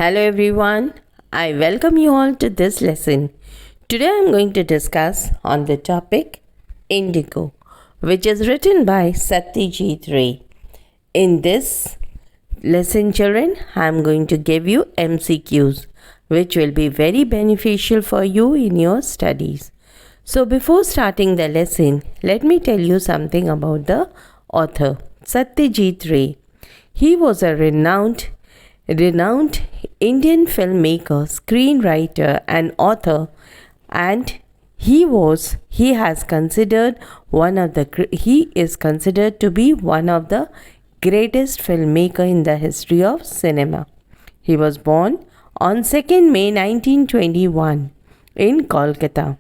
Hello everyone, I welcome you all to this lesson. Today I am going to discuss on the topic Indigo, which is written by Satyajit Ray. In this lesson, children, I am going to give you MCQs, which will be very beneficial for you in your studies. So before starting the lesson, let me tell you something about the author, Satyajit Ray. He was a renowned Indian filmmaker, screenwriter and author, and he is considered to be one of the greatest filmmaker in the history of cinema. He was born on 2nd May 1921 in Kolkata.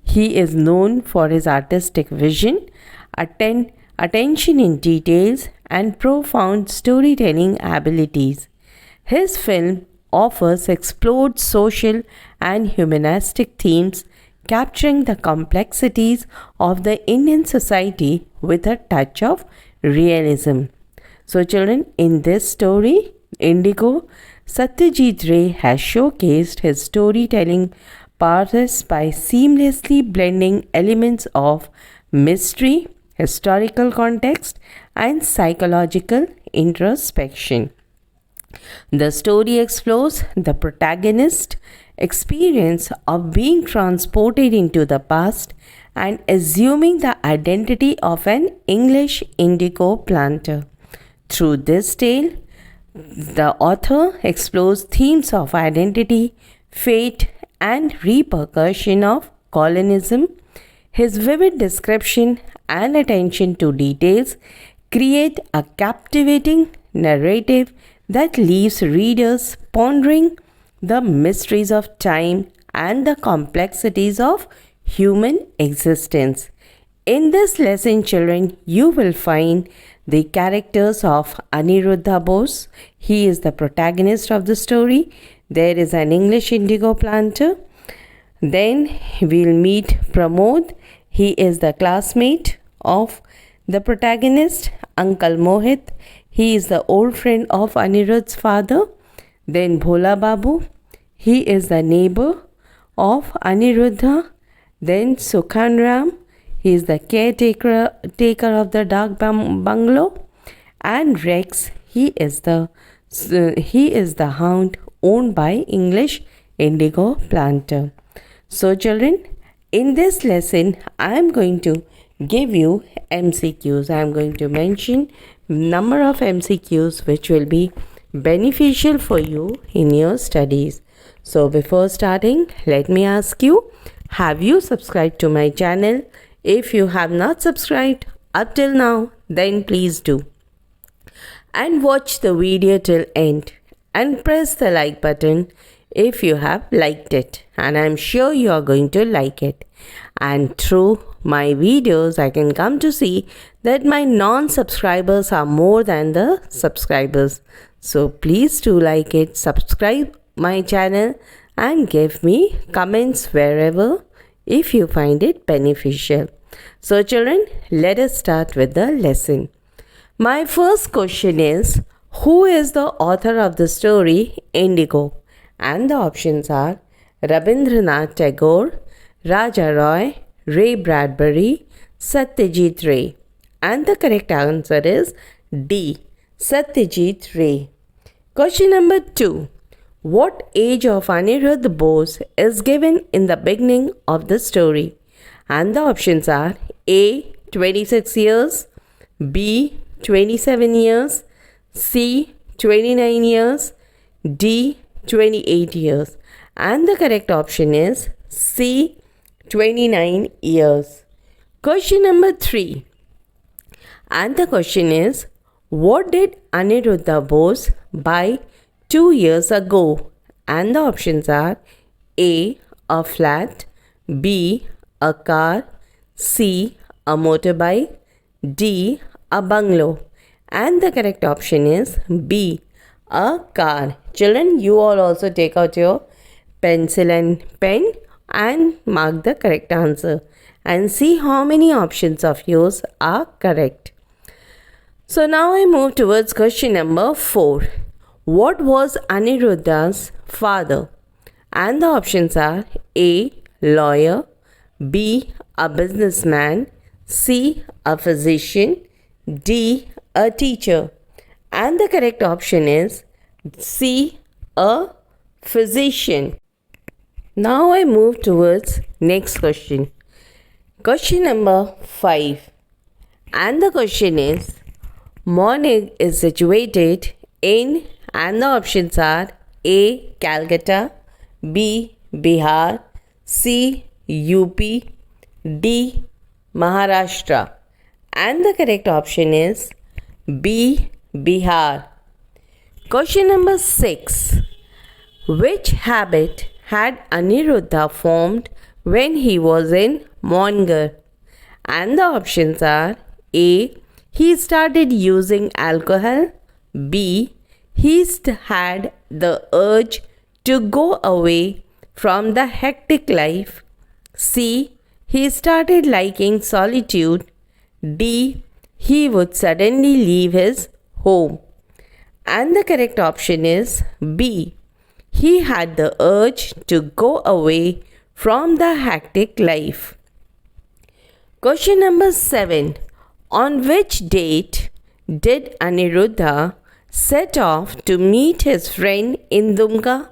He is known for his artistic vision, attention in details and profound storytelling abilities. His film offers explored social and humanistic themes, capturing the complexities of the Indian society with a touch of realism. So children, in this story, Indigo, Satyajit Ray has showcased his storytelling prowess by seamlessly blending elements of mystery, historical context, and psychological introspection. The story explores the protagonist's experience of being transported into the past and assuming the identity of an English indigo planter. Through this tale, the author explores themes of identity, fate, and repercussion of colonialism. His vivid description and attention to details create a captivating narrative that leaves readers pondering the mysteries of time and the complexities of human existence. In this lesson, children, you will find the characters of Aniruddha Bose. He is the protagonist of the story. There is an English indigo planter. Then we'll meet Pramod. He is the classmate of the protagonist, Uncle Mohit. He is the old friend of Aniruddha's father. Then Bhola Babu. He is the neighbor of Aniruddha. Then Sukhan Ram. He is the caretaker of the dark bungalow. And Rex. He is the hound owned by English indigo planter. So children, in this lesson, I am going to give you MCQs. I am going to mention number of MCQs which will be beneficial for you in your studies. So before starting, let me ask you, have you subscribed to my channel? If you have not subscribed up till now, then please do. And watch the video till end and press the like button if you have liked it, and I'm sure you are going to like it. And through my videos, I can come to see that my non-subscribers are more than the subscribers. So please do like it, subscribe my channel and give me comments wherever if you find it beneficial. So children, let us start with the lesson. My first question is, who is the author of the story Indigo? And the options are Rabindranath Tagore, Raja Roy, Ray Bradbury, Satyajit Ray. And the correct answer is D, Satyajit Ray. Question number 2. What age of Aniruddha Bose is given in the beginning of the story? And the options are A, 26 years, B, 27 years, C, 29 years, D, 28 years. And the correct option is C, 29 years. Question number 3. And the question is, what did Aniruddha Bose buy 2 years ago? And the options are A, a flat, B, a car, C, a motorbike, D, a bungalow. And the correct option is B, a car. Children, you all also take out your pencil and pen and mark the correct answer and see how many options of yours are correct. So now I move towards question number 4. What was Aniruddha's father? And the options are A. Lawyer, B. A businessman, C. A physician, D. A teacher. And the correct option is C. A physician. Now I move towards next question. Question number 5. And the question is, Mornig is situated in, and the options are A. Calcutta, B. Bihar, C. UP, D. Maharashtra. And the correct option is B. Bihar. Question number 6. Which habit had Aniruddha formed when he was in Mongar? And the options are A. He started using alcohol, B. He had the urge to go away from the hectic life, C. He started liking solitude, D. He would suddenly leave his home. And the correct option is B. He had the urge to go away from the hectic life. Question number 7. On which date did Aniruddha set off to meet his friend in Dumka?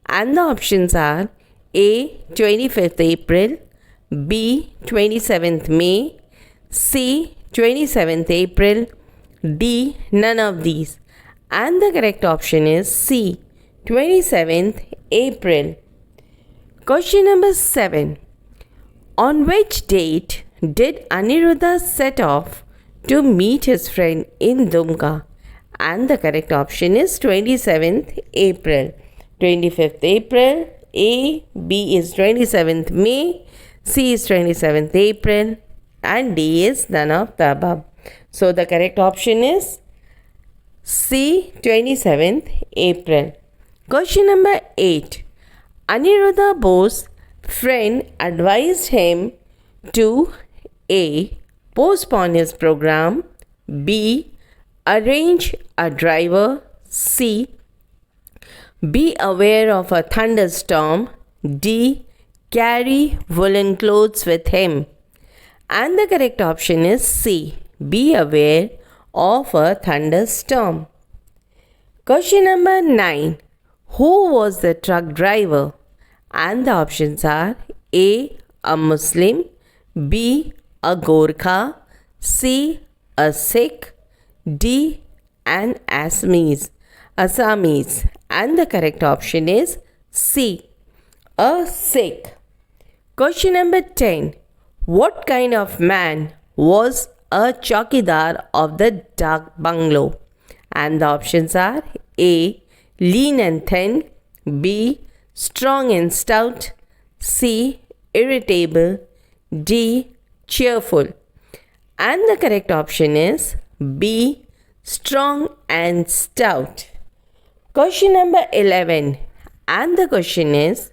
And the options are A. 25th April, B. 27th May, C. 27th April, D. None of these. And the correct option is C. 27th April. Question number 7. On which date did Aniruddha set off to meet his friend in Dumka? And the correct option is 27th April. 25th April, A, B is 27th May, C is 27th April, and D is none of the above. So the correct option is C, 27th April. Question number 8. Aniruddha Bose's friend advised him to A. Postpone his program, B. Arrange a driver, C. Be aware of a thunderstorm, D. Carry woolen clothes with him. And the correct option is C. Be aware of a thunderstorm. Question number 9. Who was the truck driver? And the options are A. A Muslim, B. A Gorkha, C. A Sikh, D. An Assamese. And the correct option is C. A Sikh. Question number 10. What kind of man was a chowkidar of the Dak bungalow? And the options are A. Lean and thin, B. Strong and stout, C. Irritable, D. Cheerful. And the correct option is B. Strong and stout. Question number 11. And the question is,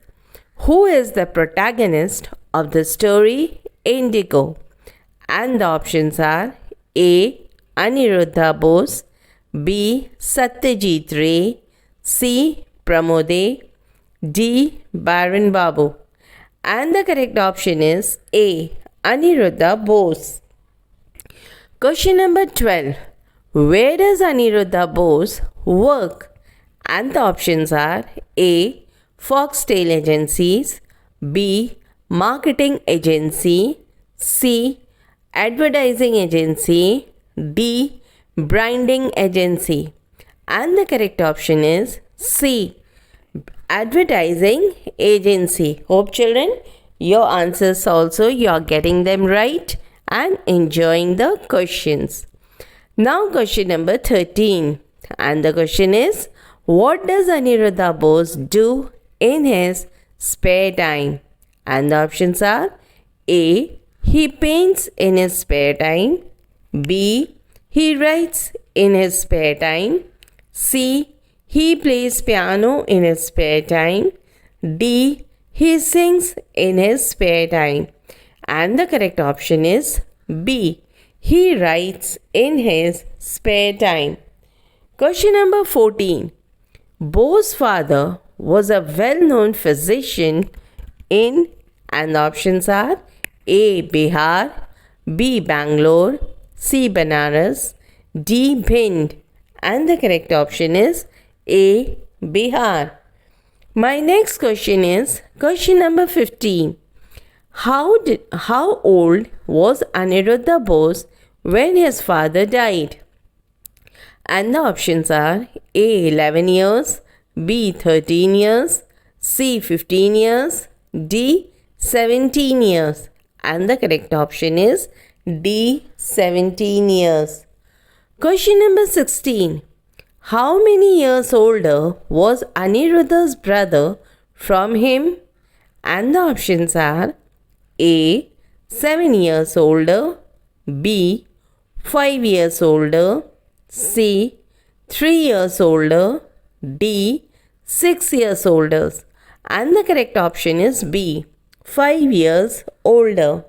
who is the protagonist of the story Indigo? And the options are A. Aniruddha Bose, B. Satyajit Ray, C. Pramode, D. Baron Babu. And the correct option is A. Aniruddha Bose. Question number 12. Where does Aniruddha Bose work? And the options are A. Foxtail Agencies, B. Marketing Agency, C. Advertising Agency, D. Branding Agency. And the correct option is C. Advertising Agency. Hope children, your answers also you are getting them right and enjoying the questions. Now question number 13. And the question is, what does Aniruddha Bose do in his spare time? And the options are A. He paints in his spare time, B. He writes in his spare time, C. He plays piano in his spare time, D. He sings in his spare time. And the correct option is B. He writes in his spare time. Question number 14. Bose's father was a well-known physician in, and the options are A. Bihar, B. Bangalore, C. Banaras, D. Bhind, and the correct option is A. Bihar. My next question is question number 15. How old was Aniruddha Bose when his father died? And the options are A. 11 years, B. 13 years, C. 15 years, D. 17 years. And the correct option is D. 17 years. Question number 16. How many years older was Aniruddha's brother from him? And the options are A. 7 years older, B. 5 years older, C. 3 years older, D. 6 years older. And the correct option is B. 5 years older.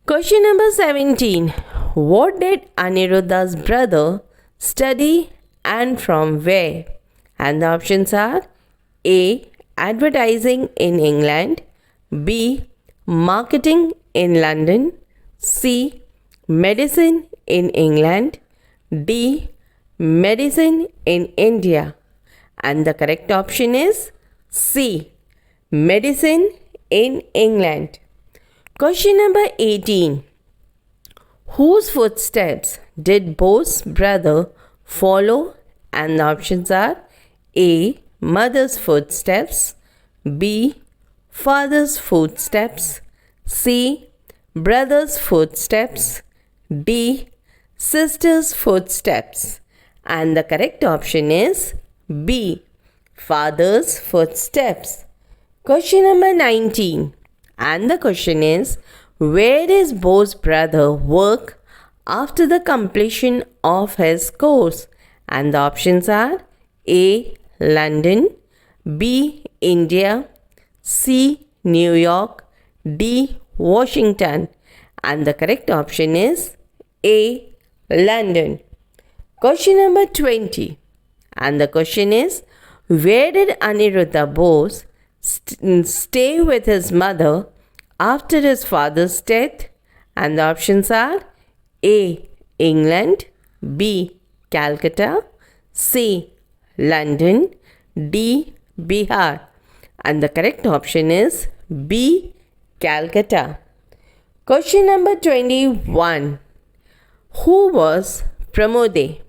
Question number 17. What did Aniruddha's brother study and from where? And the options are A. Advertising in England, B. Marketing in London, C. Medicine in England, D. Medicine in India. And the correct option is C. Medicine in England. Question number 18. Whose footsteps did Bose's brother follow? And the options are A. Mother's footsteps, B. Father's footsteps, C. Brother's footsteps, D. Sister's footsteps. And the correct option is B. Father's footsteps. Question number 19. And the question is, where does Bose's brother work after the completion of his course? And the options are A. London, B. India, C. New York, D. Washington. And the correct option is A. London. Question number 20. And the question is, where did Aniruddha Bose stay with his mother after his father's death? And the options are A. England, B. Calcutta, C. London, D. Bihar. And the correct option is B. Calcutta. Question number 21. Who was Pramode?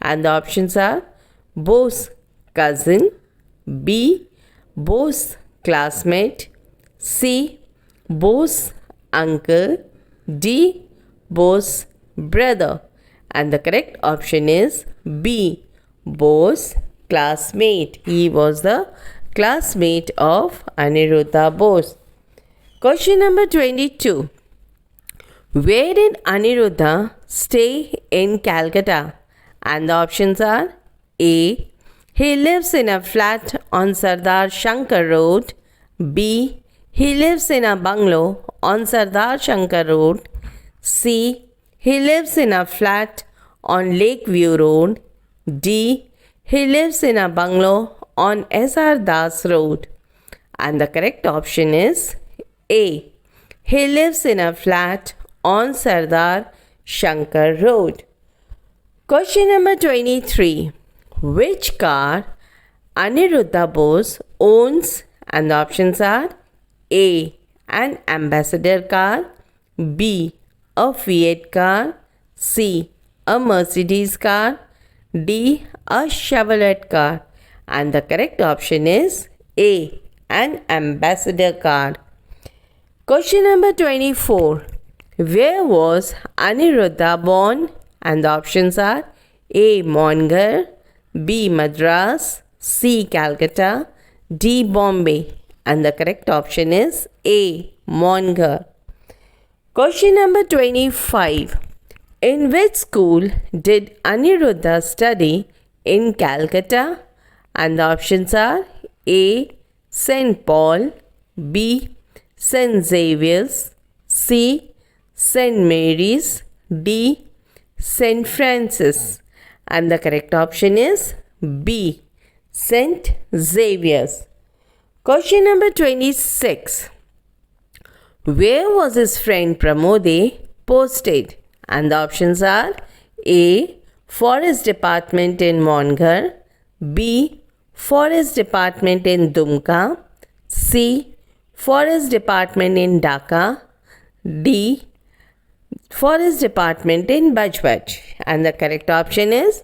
And the options are Bose cousin, B. Bose classmate, C. Bose uncle, D. Bose brother. And the correct option is B. Bose classmate. He was the classmate of Aniruddha Bose. Question number 22. Where did Aniruddha stay in Calcutta? And the options are A. He lives in a flat on Sardar Shankar Road, B. He lives in a bungalow on Sardar Shankar Road, C. He lives in a flat on Lakeview Road, D. He lives in a bungalow on S.R. Das Road. And the correct option is A. He lives in a flat on Sardar Shankar Road. Question number 23. Which car Aniruddha Bose owns? And the options are A. An Ambassador car, B. A Fiat car, C. A Mercedes car, D. A Chevrolet car. And the correct option is A. An Ambassador car. Question number 24. Where was Aniruddha born? And the options are A. Mongar, B. Madras, C. Calcutta, D. Bombay. And the correct option is A. Mongar. Question number 25. In which school did Aniruddha study in Calcutta? And the options are A. St. Paul, B. St. Xavier's, C. St. Mary's, D. St. Francis. And the correct option is B. St. Xavier's. Question number 26. Where was his friend Pramode posted? And the options are A. Forest Department in Mongar, B. Forest Department in Dumka, C. Forest Department in Dhaka, D. Forest Department in Bajbaj. And the correct option is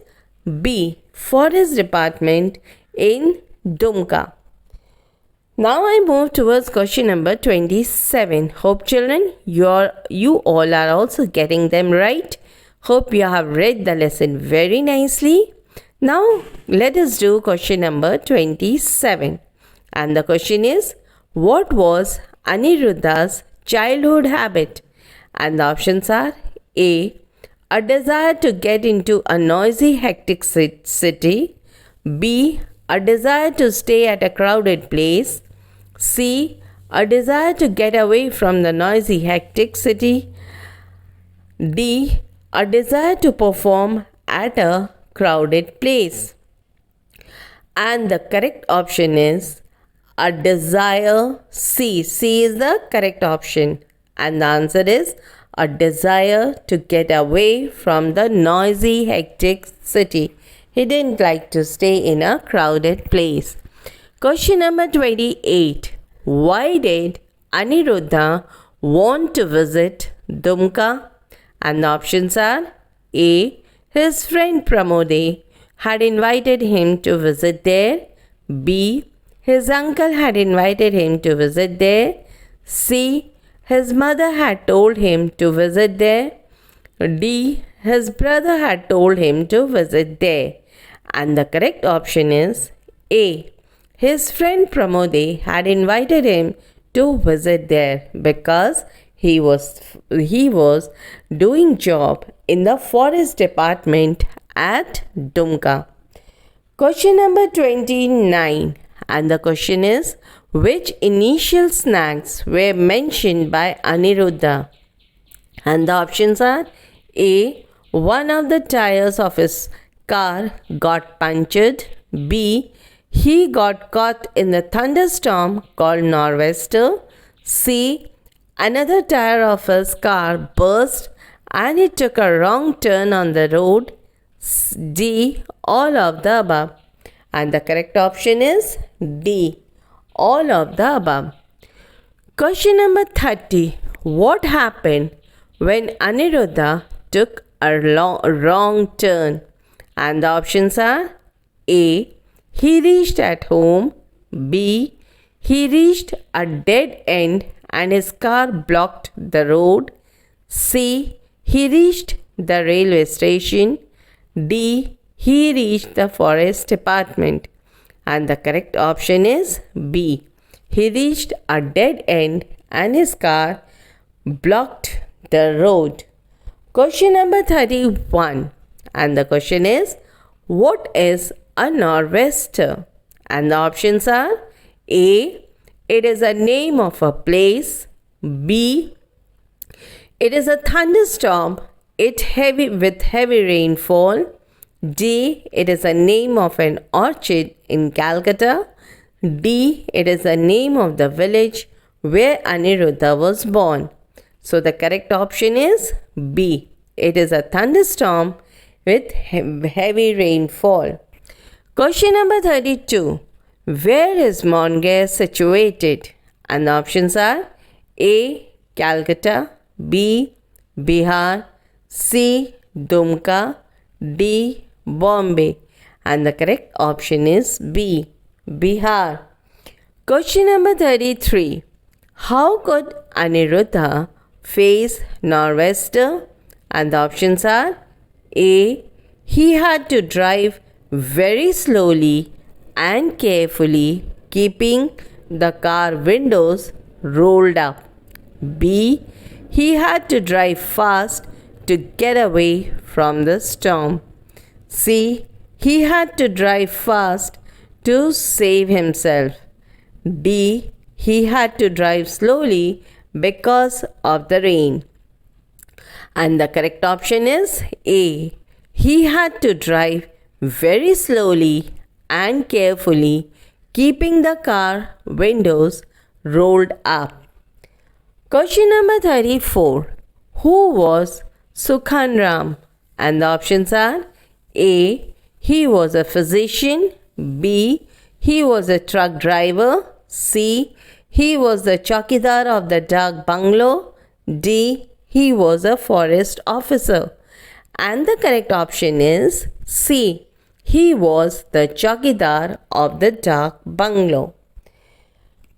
B. Forest Department in Dumka. Now I move towards question number 27. Hope children, you all are also getting them right. Hope you have read the lesson very nicely. Now let us do question number 27. And the question is, what was Aniruddha's childhood habit? And the options are A. A desire to get into a noisy, hectic city. B. A desire to stay at a crowded place. C. A desire to get away from the noisy, hectic city. D. A desire to perform at a crowded place. And the correct option is a desire C. C is the correct option. And the answer is a desire to get away from the noisy, hectic city. He didn't like to stay in a crowded place. Question number 28. Why did Aniruddha want to visit Dumka? And the options are A. His friend Pramode had invited him to visit there. B. His uncle had invited him to visit there. C. His mother had told him to visit there. D. His brother had told him to visit there. And the correct option is A. His friend Pramode had invited him to visit there because he was doing job in the forest department at Dumka. Question number 29. And the question is, which initial snacks were mentioned by Aniruddha? And the options are A. One of the tires of his car got punctured. B. He got caught in the thunderstorm called Nor'wester. C. Another tire of his car burst and he took a wrong turn on the road. D. All of the above. And the correct option is D. All of the above. Question number 30. What happened when Aniruddha took a wrong turn? And the options are A. He reached at home. B. He reached a dead end and his car blocked the road. C. He reached the railway station. D. He reached the forest department. And the correct option is B. He reached a dead end and his car blocked the road. Question number 31. And the question is, what is a nor'wester? And the options are A. It is a name of a place. B. It is a thunderstorm with heavy rainfall. D. It is a name of an orchard in Calcutta. D. It is the name of the village where Aniruddha was born. So the correct option is B. It is a thunderstorm with heavy rainfall. Question number 32. Where is Mongar situated? And the options are A. Calcutta. B. Bihar. C. Dumka. D. Bombay. And the correct option is B. Bihar. Question number 33. How could Aniruddha face Nor'wester? And the options are A. He had to drive very slowly and carefully, keeping the car windows rolled up. B. He had to drive fast to get away from the storm. C. He had to drive fast to save himself. D. He had to drive slowly because of the rain. And the correct option is A. He had to drive very slowly and carefully, keeping the car windows rolled up. Question number 34. Who was Sukhan Ram? And the options are A. He was a physician. B. He was a truck driver. C. He was the chowkidar of the Dak bungalow. D. He was a forest officer. And the correct option is C. He was the chowkidar of the Dak bungalow.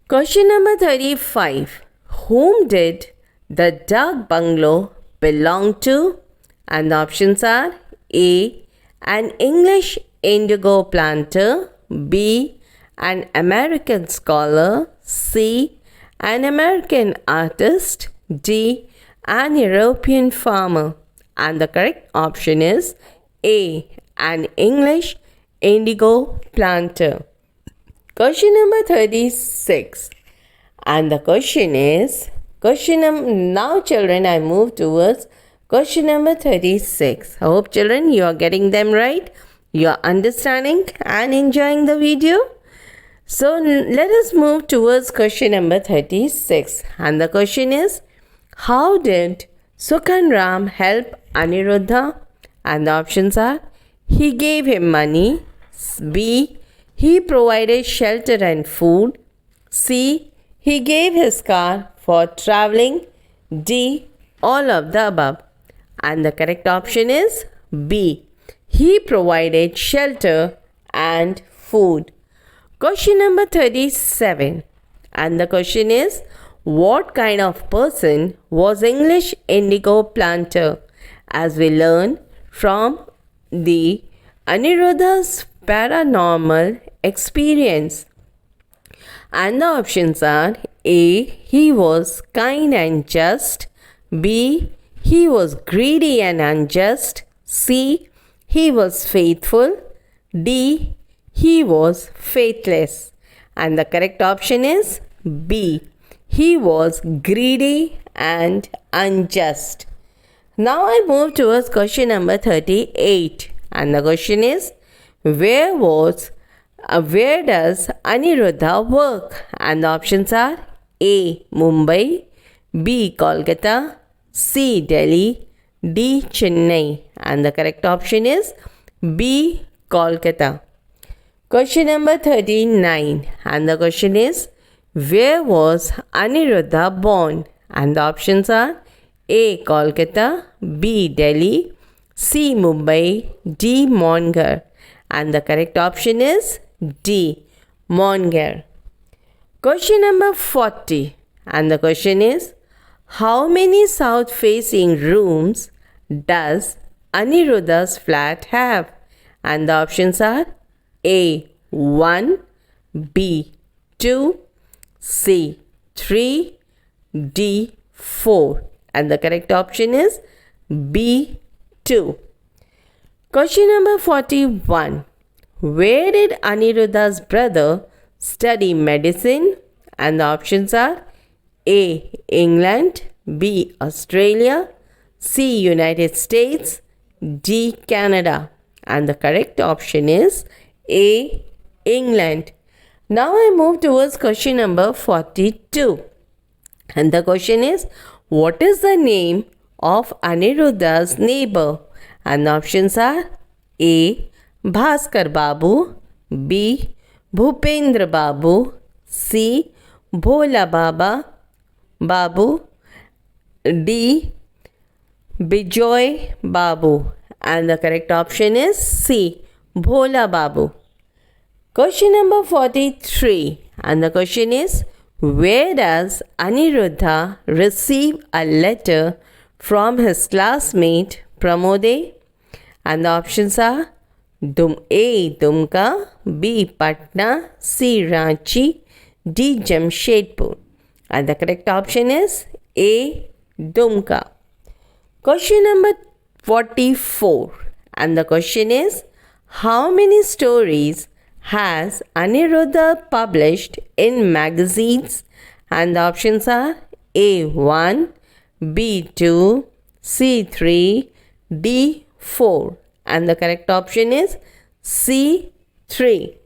Question number 35. Whom did the Dak bungalow belong to? And the options are A. An English indigo planter. B. An American scholar. C. An American artist. D. An European farmer. And the correct option is A. An English indigo planter. Question number 36. And the question is, now children, I move towards question number 36. I hope children you are getting them right. You are understanding and enjoying the video. So let us move towards question number 36. And the question is, how did Sukhan Ram help Aniruddha? And the options are, he gave him money. B. He provided shelter and food. C. He gave his car for traveling. D. All of the above. And the correct option is B. He provided shelter and food. Question number 37. And the question is, what kind of person was English indigo planter? As we learn from the Aniruddha's paranormal experience. And the options are A. He was kind and just. B. He was greedy and unjust. C. He was faithful. D. He was faithless. And the correct option is B. He was greedy and unjust. Now I move towards question number 38. And the question is, where does Aniruddha work? And the options are A. Mumbai. B. Kolkata. C. Delhi. D. Chennai. And the correct option is B. Kolkata. Question number 39. And the question is, where was Aniruddha born? And the options are A. Kolkata. B. Delhi. C. Mumbai. D. Mongar. And the correct option is D. Mongar. Question number 40. And the question is, how many south-facing rooms does Aniruddha's flat have? And the options are A. 1. B. 2. C. 3. D. 4. And the correct option is B. 2. Question number 41. Where did Aniruddha's brother study medicine? And the options are A. England. B. Australia. C. United States. D. Canada. And the correct option is A. England. Now I move towards question number 42. And the question is, what is the name of Aniruddha's neighbor? And the options are A. Bhaskar Babu. B. Bhupendra Babu. C. Bhola Babu. D. Bijoy Babu. And the correct option is C. Bhola Babu. Question number 43. And the question is, where does Aniruddha receive a letter from his classmate Pramode? And the options are A. Dumka. B. Patna. C. Ranchi. D. Jamshedpur. And the correct option is A. Dumka. Question number 44. And the question is, how many stories has Aniruddha published in magazines? And the options are A. 1. B. 2. C. 3. D. 4. And the correct option is C. 3.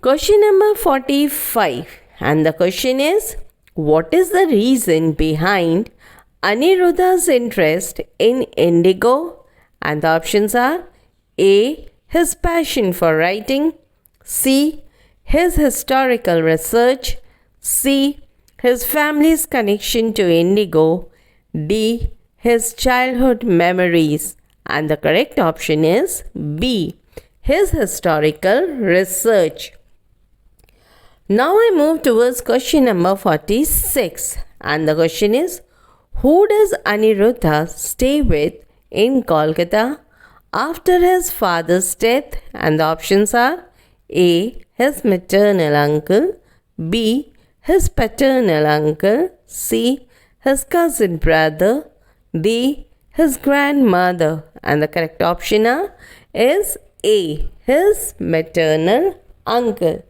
Question number 45, and the question is, what is the reason behind Aniruddha's interest in indigo? And the options are A. His passion for writing, C. His historical research, C. His family's connection to indigo, D. His childhood memories. And the correct option is B. His historical research. Now I move towards question number 46, and the question is, who does Aniruddha stay with in Kolkata after his father's death? And the options are A. His maternal uncle, B. His paternal uncle, C. His cousin brother, D. His grandmother. And the correct option is A. His maternal uncle.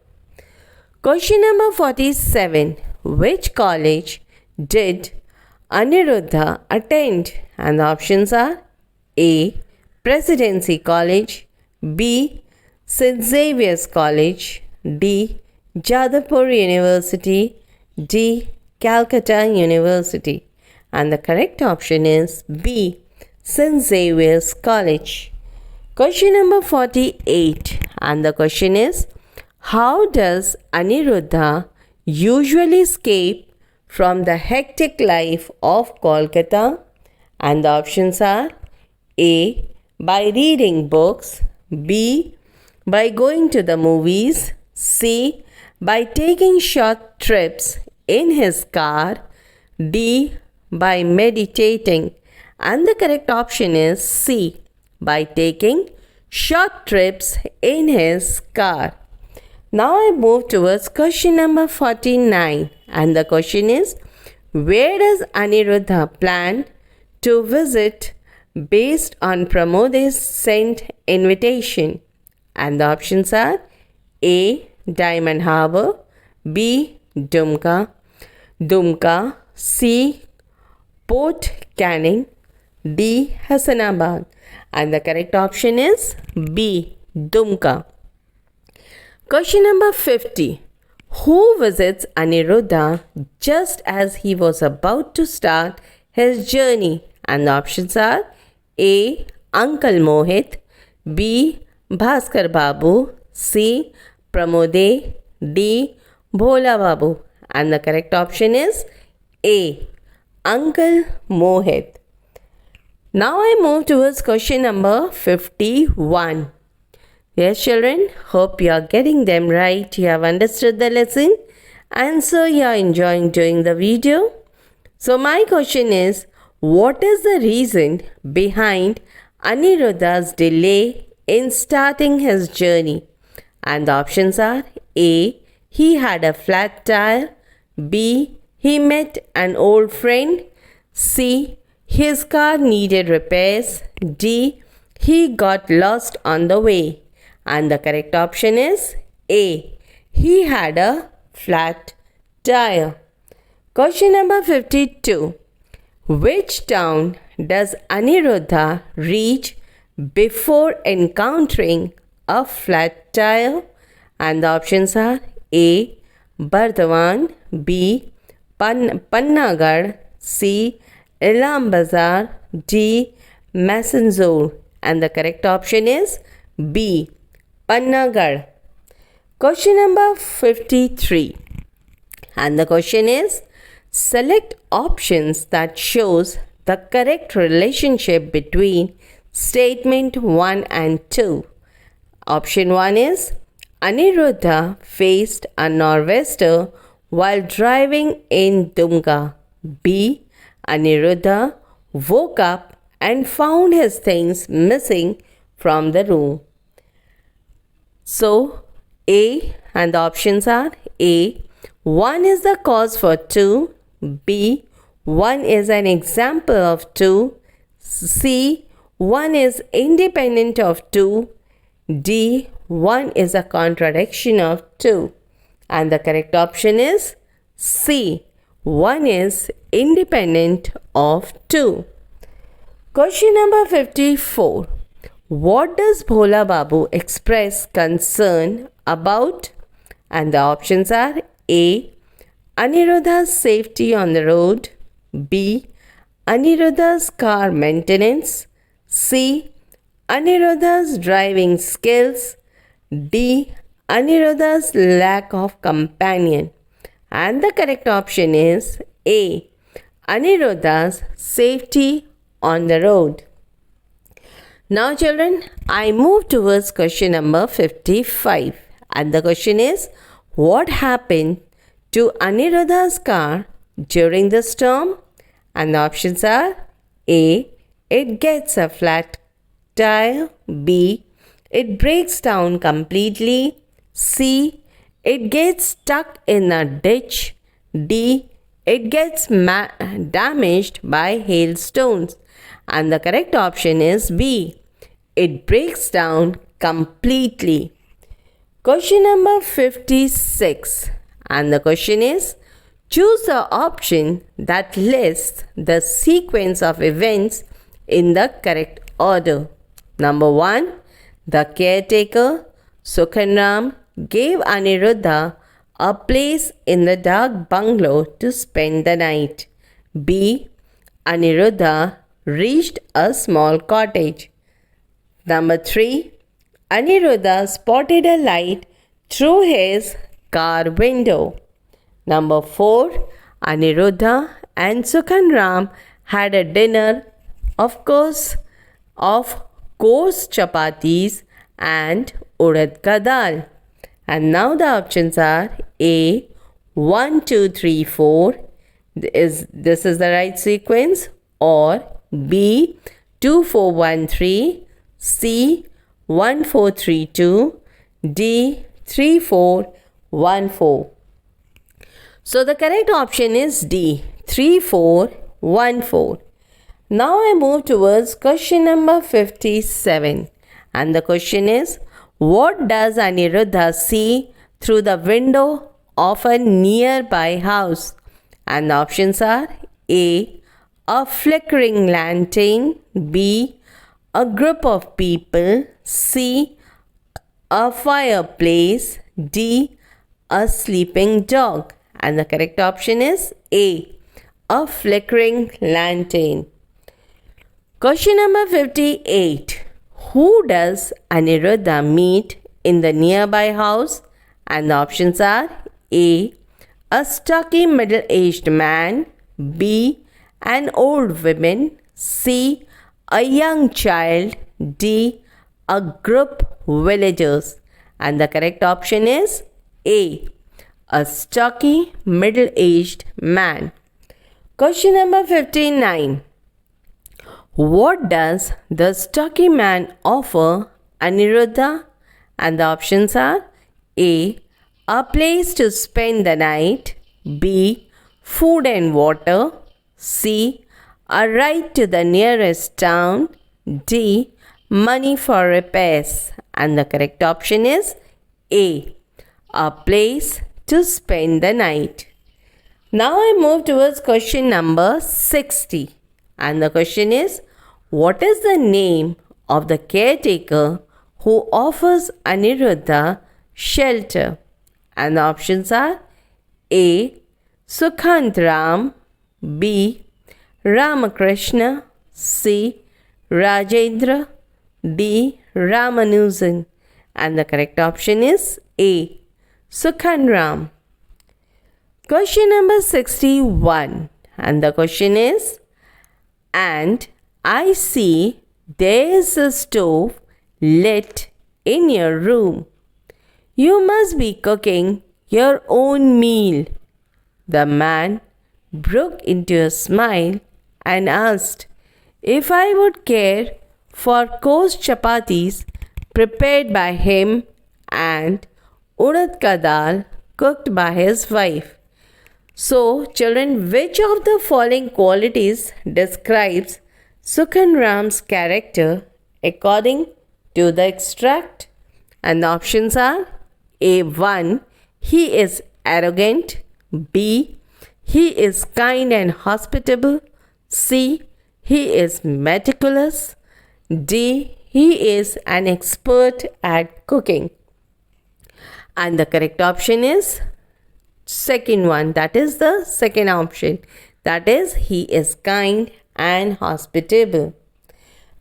Question number 47. Which college did Aniruddha attend? And the options are A. Presidency College, B. St. Xavier's College, D. Jadavpur University, D. Calcutta University. And the correct option is B. St. Xavier's College. Question number 48, and the question is, how does Aniruddha usually escape from the hectic life of Kolkata? And the options are A. By reading books, B. By going to the movies, C. By taking short trips in his car, D. By meditating. And the correct option is C. By taking short trips in his car. Now I move towards question number 49, and the question is, where does Aniruddha plan to visit based on Pramod's sent invitation? And the options are A. Diamond Harbour, B. Dumka, C. Port Canning, D. Hassanabad. And the correct option is B. Dumka. Question number 50. Who visits Aniruddha just as he was about to start his journey? And the options are A. Uncle Mohit, B. Bhaskar Babu, C. Pramode, D. Bhola Babu. And the correct option is A. Uncle Mohit. Now I move towards question number 51. Yes, children, hope you are getting them right. You have understood the lesson, and so you are enjoying doing the video. So my question is, what is the reason behind Aniruddha's delay in starting his journey? And the options are A. He had a flat tire, B. He met an old friend, C. His car needed repairs, D. He got lost on the way. And the correct option is A. He had a flat tire. Question number 52. Which town does Aniruddha reach before encountering a flat tire? And the options are A. Bardhaman, B. Pannagarh, C. Ilam Bazar, D. Masanzor. And the correct option is B. Pannagarh. Question number 53, and the question is, select options that shows the correct relationship between statement 1 and 2. Option 1 is, Aniruddha faced a nor'wester while driving in Dumka. B. Aniruddha woke up and found his things missing from the room. So, A, and the options are A. 1 is the cause for 2. B. 1 is an example of 2. C. 1 is independent of 2. D. 1 is a contradiction of 2. And the correct option is C. 1 is independent of 2. Question number 54. What does Bhola Babu express concern about? And the options are A. Aniruddha's safety on the road. B. Aniruddha's car maintenance. C. Aniruddha's driving skills. D. Aniruddha's lack of companion. And the correct option is A. Aniruddha's safety on the road. Now children, I move towards question number 55. And the question is, what happened to Aniruddha's car during the storm? And the options are A. It gets a flat tire. B. It breaks down completely. C. It gets stuck in a ditch. D. It gets damaged by hailstones. And the correct option is B. It breaks down completely. Question number 56. And the question is, choose the option that lists the sequence of events in the correct order. Number 1. The caretaker, Sukhanram, gave Aniruddha a place in the dark bungalow to spend the night. B. Aniruddha reached a small cottage. Number 3. Aniruddha spotted a light through his car window. Number 4. Aniruddha and Sukhanram had a dinner, of course chapatis and urad ka dal. And now the options are A. 1, 2, 3, 4. This is the right sequence. Or B. 2, 4, 1, 3. C. 1, 4, 3, 2. D. 3, 4, 1, 4. So the correct option is D. 3, 4, 1, 4. Now I move towards question number 57. And the question is, what does Aniruddha see through the window of a nearby house? And the options are A. A flickering lantern. B. A group of people. C. A fireplace. D. A sleeping dog. And the correct option is A. A flickering lantern. Question number 58. Who does Aniruddha meet in the nearby house? And the options are A. A stocky middle-aged man. B. An old woman. C. A young child. D. A group villagers. And the correct option is A. A stocky middle-aged man. Question number 59. What does the stocky man offer Aniruddha? And the options are A. A place to spend the night. B. Food and water. C. A ride to the nearest town. D. Money for repairs. And the correct option is A. A place to spend the night. Now I move towards question number 60. And the question is, what is the name of the caretaker who offers Aniruddha shelter? And the options are A. Sukhantram. B. Ramakrishna. C. Rajendra. D. Ramanujan. And the correct option is A. Sukhanram. Question number 61. And the question is, and I see there is a stove lit in your room. You must be cooking your own meal. The man broke into a smile and asked if I would care for coarse chapatis prepared by him and urad ka dal cooked by his wife. So, children, which of the following qualities describes Sukhanram's character according to the extract? And the options are A1. He is arrogant. B. He is kind and hospitable. C. He is meticulous. D. He is an expert at cooking. And the correct option is second one. That is the second option. That is, he is kind and hospitable.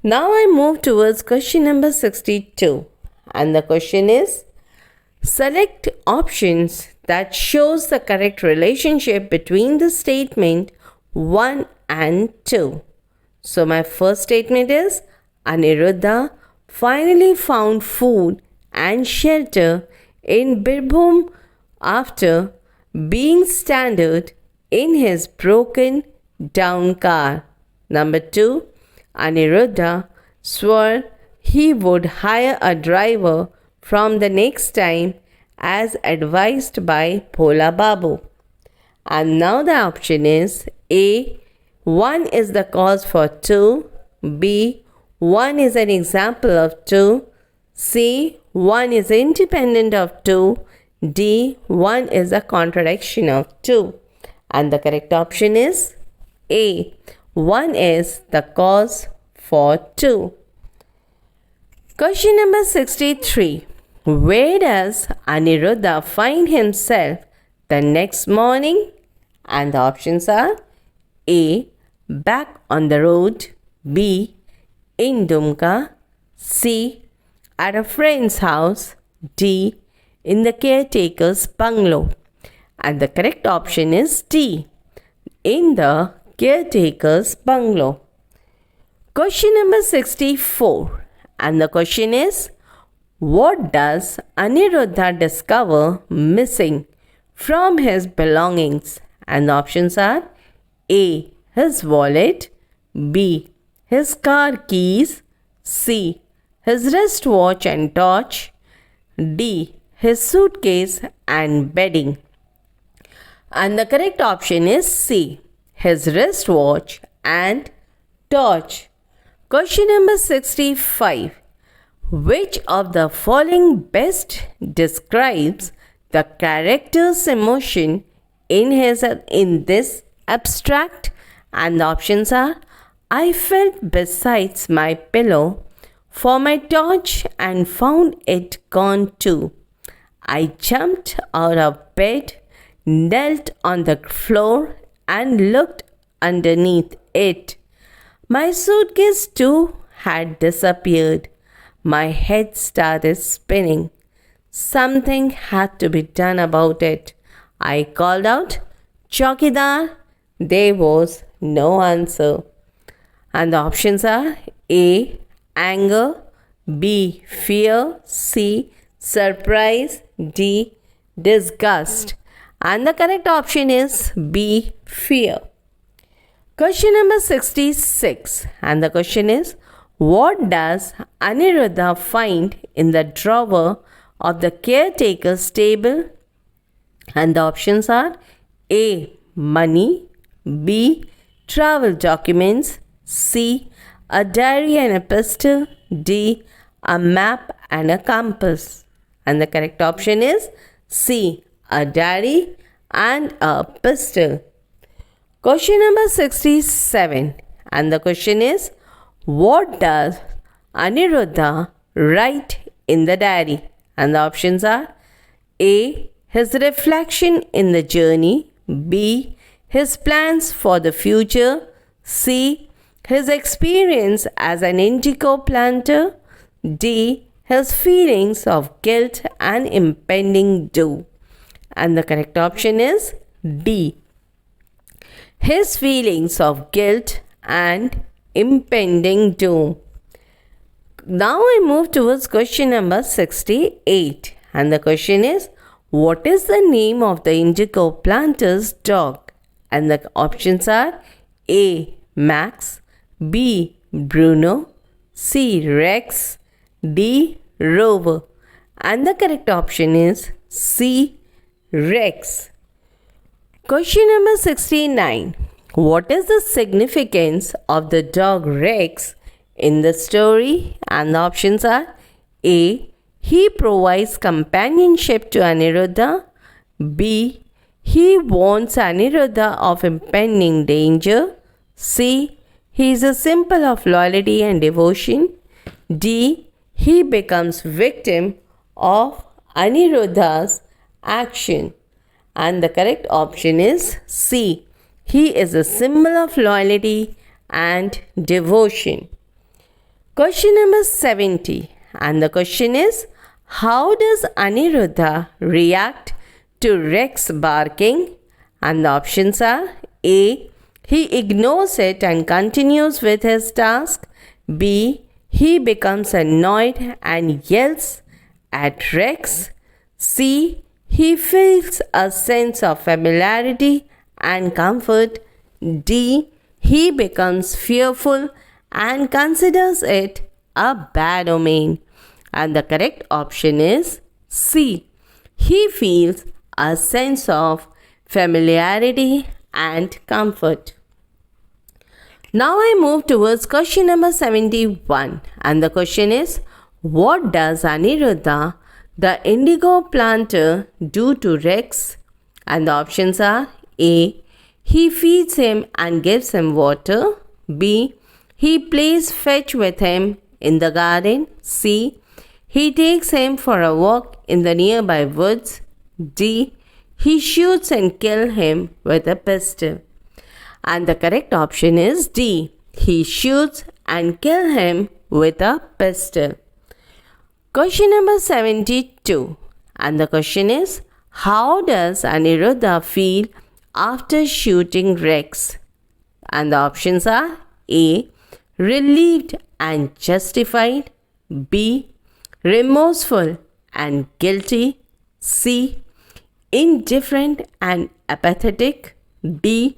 Now I move towards question number 62. And the question is, select options that shows the correct relationship between the statement 1 and 2. So my first statement is, Aniruddha finally found food and shelter in Birbhum after being stranded in his broken down car. Number 2, Aniruddha swore he would hire a driver from the next time as advised by Bhola Babu. And now the option is A, 1 is the cause for 2, B, 1 is an example of 2, C, 1 is independent of 2, D, 1 is a contradiction of 2. And the correct option is A, 1 is the cause for 2. Question number 63. Where does Aniruddha find himself the next morning? And the options are A, back on the road, B, in Dumka, C, at a friend's house, D, in the caretaker's bungalow. And the correct option is D, in the caretaker's bungalow. Question number 64. And the question is, what does Aniruddha discover missing from his belongings? And the options are A, his wallet, B, his car keys, C, his wristwatch and torch, D, his suitcase and bedding. And the correct option is C, his wristwatch and torch. Question number 65. Which of the following best describes the character's emotion in this abstract? And the options are, I felt besides my pillow for my torch and found it gone too. I jumped out of bed, knelt on the floor and looked underneath it. My suitcase too had disappeared. My head started spinning. Something had to be done about it. I called out, Chaukidar. There was no answer. And the options are A, anger, B, fear, C, surprise, D, disgust. And the correct option is B, fear. Question number 66. And the question is, what does Aniruddha find in the drawer of the caretaker's table? And the options are A, money, B, travel documents, C, a diary and a pistol, D, a map and a compass. And the correct option is C, a diary and a pistol. Question number 67. And the question is, what does Aniruddha write in the diary? And the options are A, his reflection in the journey, B, his plans for the future, C, his experience as an indigo planter, D, his feelings of guilt and impending doom. And the correct option is D, his feelings of guilt and impending doom. Now I move towards question number 68. And the question is, what is the name of the indigo planter's dog? And the options are A, Max, B, Bruno, C, Rex, D, Rover. And the correct option is C, Rex. Question number 69. What is the significance of the dog Rex in the story? And the options are A, he provides companionship to Aniruddha, B, he warns Aniruddha of impending danger, C, he is a symbol of loyalty and devotion, D, he becomes victim of Aniruddha's action? And the correct option is C. He is a symbol of loyalty and devotion. Question number 70. And the question is, how does Aniruddha react to Rex barking? And the options are A. He ignores it and continues with his task. B. He becomes annoyed and yells at Rex. C. He feels a sense of familiarity and comfort. D. He becomes fearful and considers it a bad omen. And the correct option is C. He feels a sense of familiarity and comfort. Now I move towards question number 71, and the question is, what does Aniruddha, the indigo planter, do to Rex? And the options are A. He feeds him and gives him water. B. He plays fetch with him in the garden. C. He takes him for a walk in the nearby woods. D. He shoots and kills him with a pistol. And the correct option is D. He shoots and kills him with a pistol. Question number 72. And the question is, how does Aniruddha feel after shooting Rex? And the options are A. Relieved and justified. B. Remorseful and guilty. C. Indifferent and apathetic. D.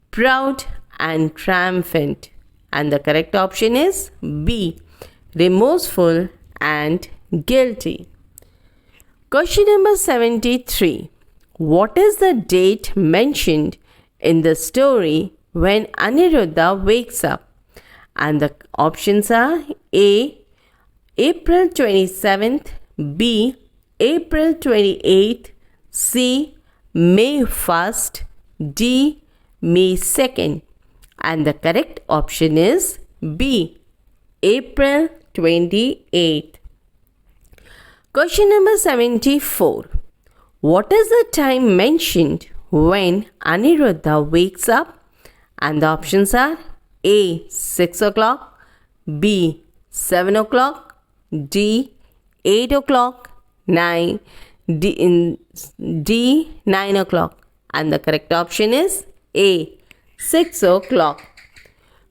Proud and triumphant. And the correct option is B. Remorseful and guilty. Question number 73. What is the date mentioned in the story when Aniruddha wakes up? And the options are A. April 27th. B. April 28th. C. May 1st. D. May 2nd. And the correct option is B. April 28th. Question number 74. What is the time mentioned when Aniruddha wakes up? And the options are A. 6 o'clock. B. 7 o'clock. D. 8 o'clock. D. 9 o'clock. And the correct option is A. 6 o'clock.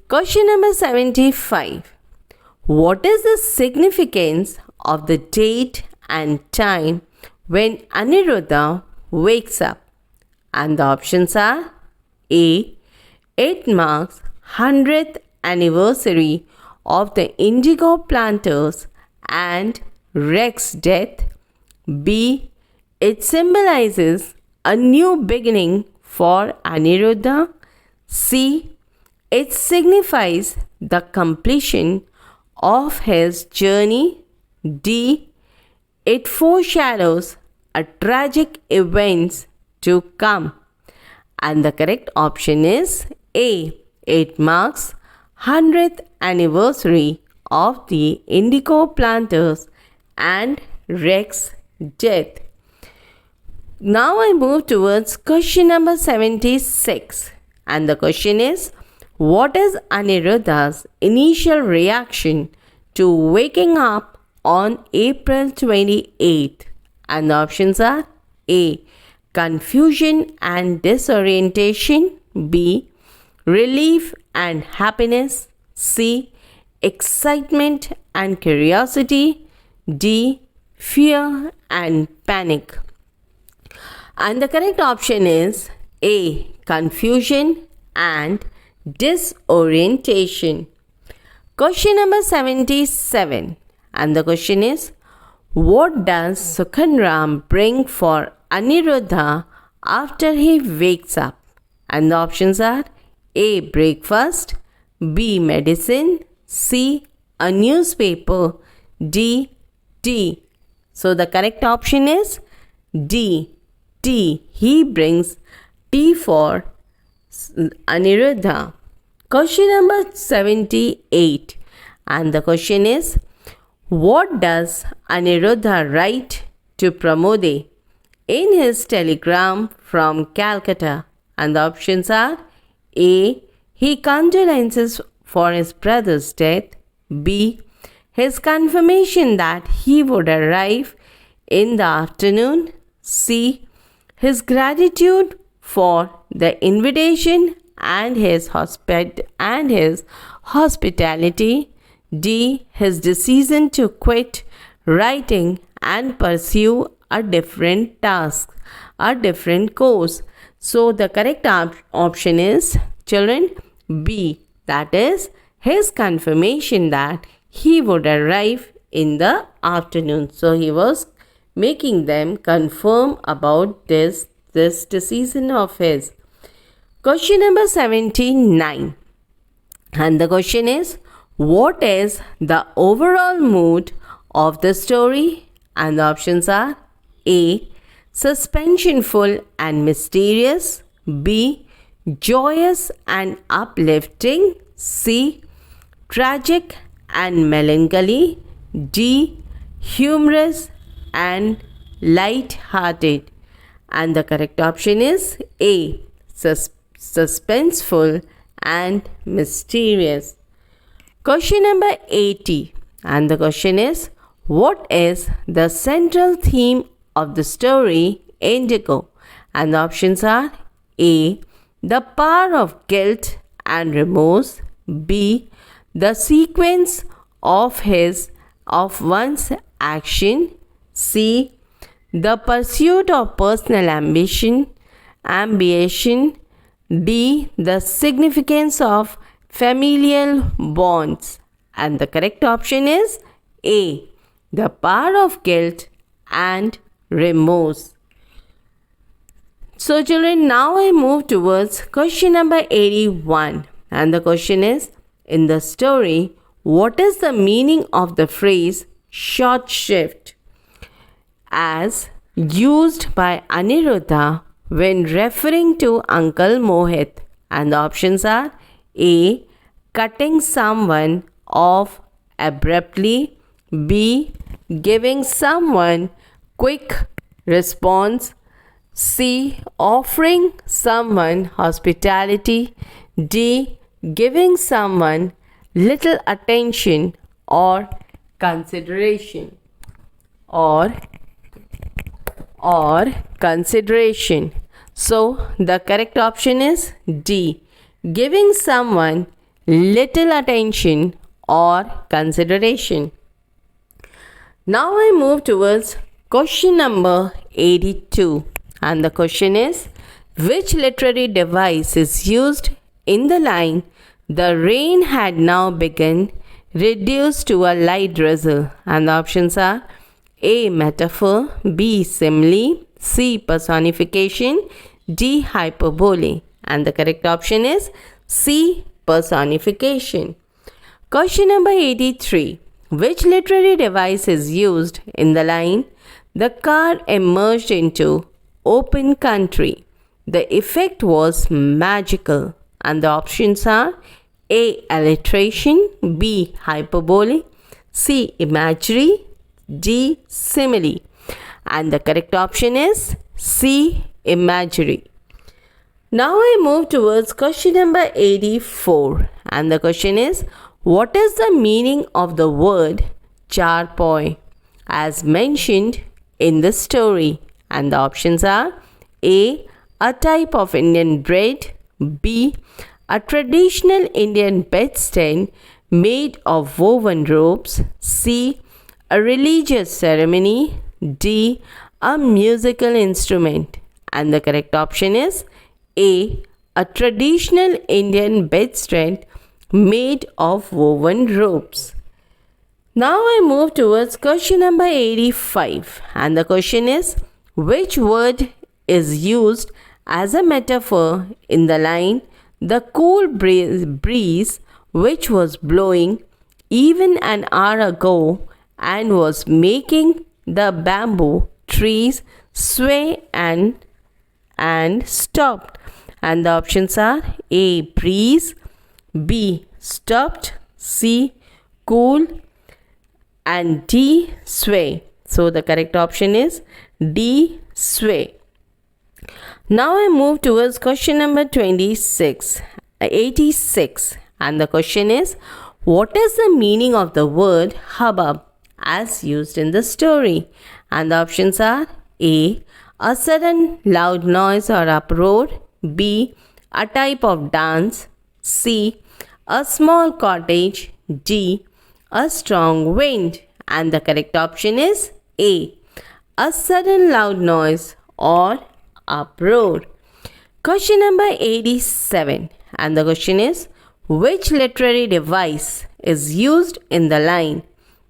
Question number 75. What is the significance of the date and time when Aniruddha wakes up? And the options are A. It marks 100th anniversary of the indigo planters and Rex's death. B. It symbolizes a new beginning for Aniruddha. C. It signifies the completion of his journey. D. It foreshadows a tragic events to come. And the correct option is A. It marks 100th anniversary of the indigo planters and Rex's death. Now I move towards question number 76. And the question is, what is Aniruddha's initial reaction to waking up on April 28th? And the options are A. Confusion and disorientation. B. Relief and happiness. C. Excitement and curiosity. D. Fear and panic. And the correct option is A. Confusion and disorientation. Question number 77. And the question is, what does Sukhanram bring for Aniruddha after he wakes up? And the options are A. Breakfast. B. Medicine. C. A newspaper. D. Tea. So the correct option is D. Tea. He brings tea for Aniruddha. Question number 78. And the question is, what does Aniruddha write to Pramode in his telegram from Calcutta? And the options are A. He condolences for his brother's death. B. His confirmation that he would arrive in the afternoon. C. His gratitude for the invitation and his hospitality. D. His decision to quit writing and pursue a different task, a different course. So the correct option is, children, B. That is his confirmation that he would arrive in the afternoon. So he was making them confirm about this decision of his. Question number 79. And the question is, what is the overall mood of the story? And the options are A. Suspenseful and mysterious. B. Joyous and uplifting. C. Tragic and melancholy. D. Humorous and light-hearted. And the correct option is A. Suspenseful and mysterious. Question number 80. And the question is, what is the central theme of the story Indigo? And the options are A. The power of guilt and remorse. B. The sequence of one's action. C. The pursuit of personal ambition. D. The significance of familial bonds. And the correct option is A. The power of guilt and remorse. So children, now I move towards question number 81. And the question is, in the story, what is the meaning of the phrase short shift as used by Aniruddha when referring to Uncle Mohit? And the options are A. Cutting someone off abruptly. B. Giving someone quick response. C. Offering someone hospitality. D. Giving someone little attention or consideration. Or consideration. So the correct option is D. Giving someone little attention or consideration. Now I move towards question number 82. And the question is, which literary device is used in the line, the rain had now begun, reduced to a light drizzle? And the options are A. Metaphor. B. Simile. C. Personification. D. Hyperbole. And the correct option is C. Personification. Question number 83. Which literary device is used in the line, the car emerged into open country? The effect was magical. And the options are A. Alliteration. B. Hyperbole. C. Imagery. D. Simile. And the correct option is C. Imagery. Now I move towards question number 84. And the question is, what is the meaning of the word charpoy as mentioned in the story? And the options are A. A type of Indian bread. B. A traditional Indian bedstead made of woven ropes. C. A religious ceremony. D. A musical instrument. And the correct option is A. A traditional Indian bedstead made of woven ropes. Now I move towards question number 85. And the question is, which word is used as a metaphor in the line, the cool breeze which was blowing even an hour ago and was making the bamboo trees sway and stopped? And the options are A. Breeze. B. Stopped. C. Cool. And D. Sway. So the correct option is D. Sway. Now I move towards question number 86. And the question is, what is the meaning of the word hubbub as used in the story? And the options are A. A sudden loud noise or uproar. B. A type of dance. C. A small cottage. D. A strong wind. And the correct option is A. A sudden loud noise or uproar. Question number 87. And the question is, which literary device is used in the line,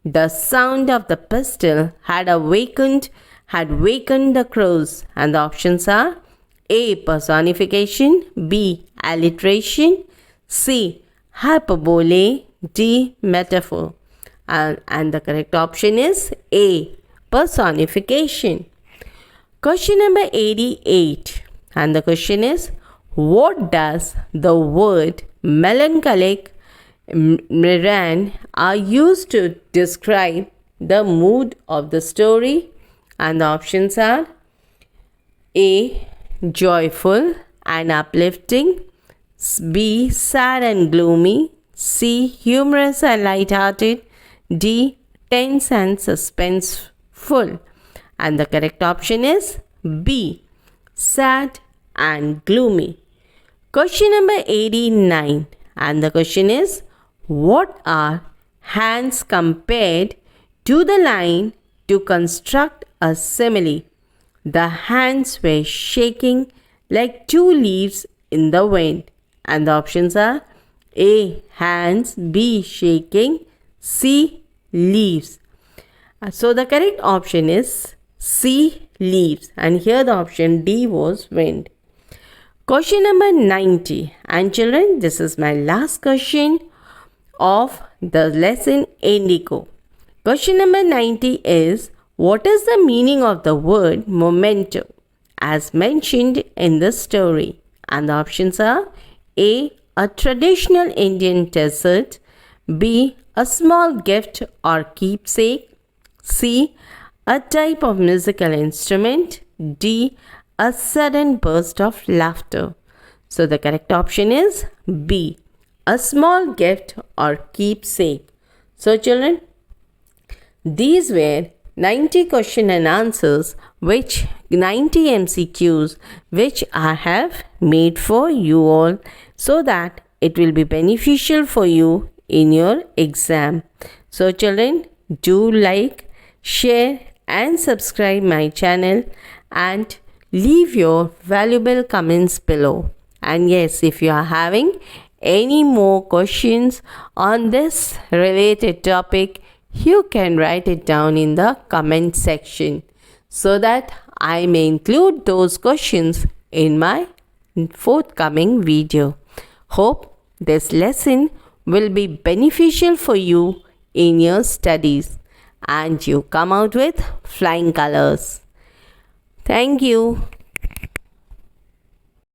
the sound of the pistol had wakened the crows? And the options are A. Personification. B. Alliteration. C. Hyperbole. D. Metaphor. And the correct option is A. Personification. Question number 88. And the question is, what does the word melancholic Miran are used to describe the mood of the story? And the options are A. Joyful and uplifting. B. Sad and gloomy. C. Humorous and light-hearted. D. Tense and suspenseful. And the correct option is B. Sad and gloomy. Question number 89. And the question is, what are hands compared to the line to construct a simile? The hands were shaking like two leaves in the wind. And the options are A. Hands. B. Shaking. C. Leaves. So the correct option is C. Leaves. And here the option D was wind. Question number 90. And children, this is my last question of the lesson Indigo. Question number 90 is, what is the meaning of the word memento as mentioned in the story? And the options are A. A traditional Indian dessert. B. A small gift or keepsake. C. A type of musical instrument. D. A sudden burst of laughter. So the correct option is B. A small gift or keepsake. So children, these were 90 question and answers, which 90 MCQs which I have made for you all, so that it will be beneficial for you in your exam. So children, do like, share and subscribe my channel and leave your valuable comments below. And yes, if you are having any more questions on this related topic, you can write it down in the comment section so that I may include those questions in my forthcoming video. Hope this lesson will be beneficial for you in your studies and you come out with flying colors. Thank you.